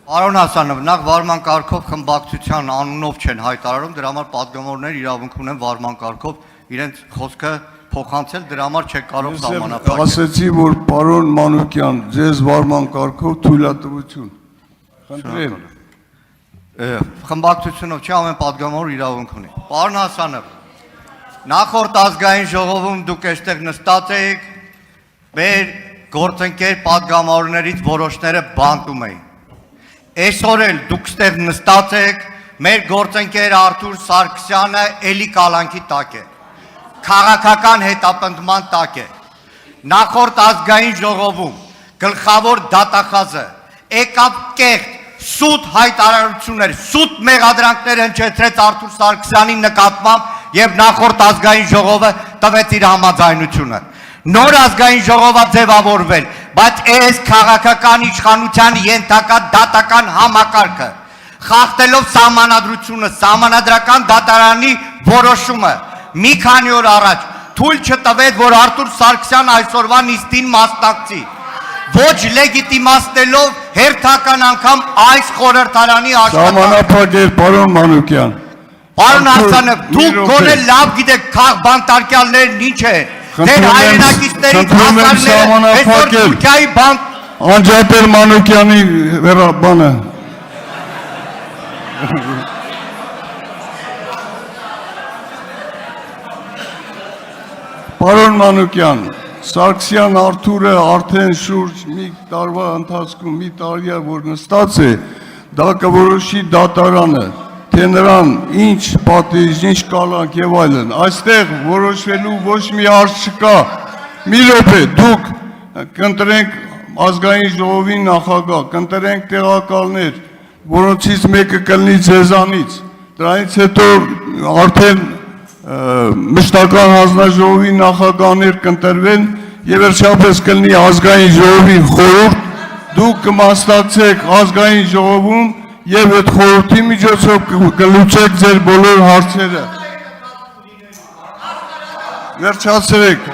Պարոն Հասանով, նախ վարման կարգով խմբակցության անունով չեն հայտարարում, դրա համար պատգամավորներ իրավունք ունեն վարման կարգով իրենց խոսքը փոխանցել, դրա համար չեք կարող սահմանափակել։ Ասեցի, որ պարոն Մանուկյան, ձեզ վարման կարգով թույլատվություն։ Խնդրեմ։ Խմբակցությունով չի, ամեն պատգամավոր իրավունք ունի։ Պարոն Հասանով, նախորդ ազգային ժողովում դուք այստեղ նստած եք, մեր գործընկեր պատգամավորներից որոշները բանտում էին։ Այսօր էլ դուք ստեղ նստած եք, մեր գործընկեր Արթուր Սարգսյանը էլի կալանքի տակ է, քաղաքական հետապնդման տակ է։ Նախորդ ազգային ժողովում գլխավոր դատախազը եկավ կեղտ, սուտ հայտարարություններ, սուտ մեղադրանքներ հնչեցրեց Արթուր Սարգսյանի նկատմամբ եւ նախորդ ազգային ժողովը տվեց իր համաձայնությունը։ Նոր ազգային ժողովը ձևավորվել, բայց այս քաղաքական իշխանության ենթակա դատական համակարգը, խախտելով սահմանադրությունը, սահմանադրական դատարանի որոշումը մի քանի օր առաջ թույլ չտվեց, որ Արթուր Սարգսյանը այսօրվա նիստին մասնակցի, ոչ լեգիտիմացնելով հերթական անգամ այս խորհրդարանի աշխատանքը։ Սահմանափակել, պարոն Մանուկյան։ Պարոն Հասանով, դուք գոնե լավ գիտեք բանտարկյալներն ինչ է։ Դեր հայրենակիցներից հասարները այսօր Թուրքիայի բան Անջապեր Մանուկյանի բանը։ Պարոն Մանուկյան, Սարգսյան Արթուրը արդեն շուրջ մի տարվա ընթացքում մի տարի է, որ նստած է, դա կորոշի դատարանը, թե նրան ինչ պատիժ, ինչ կալանք եւ այլն, այստեղ որոշվելու ոչ մի հարց չկա։ Մի րոպե, դուք կընտրենք ազգային ժողովի նախագահ, կընտրենք տեղակալներ, որոնցից մեկը կլինի ձեզանից, դրանից հետո արդեն մշտական հանձնաժողովի նախագահներ կընտրվեն եւ վերջապես կլինի ազգային ժողովի խորհուրդ, դուք կմասնակցեք ազգային ժողովում եւ այդ խորհրդի միջոցով կլուծեք ձեր բոլոր հարցերը։ Վերջացրեք։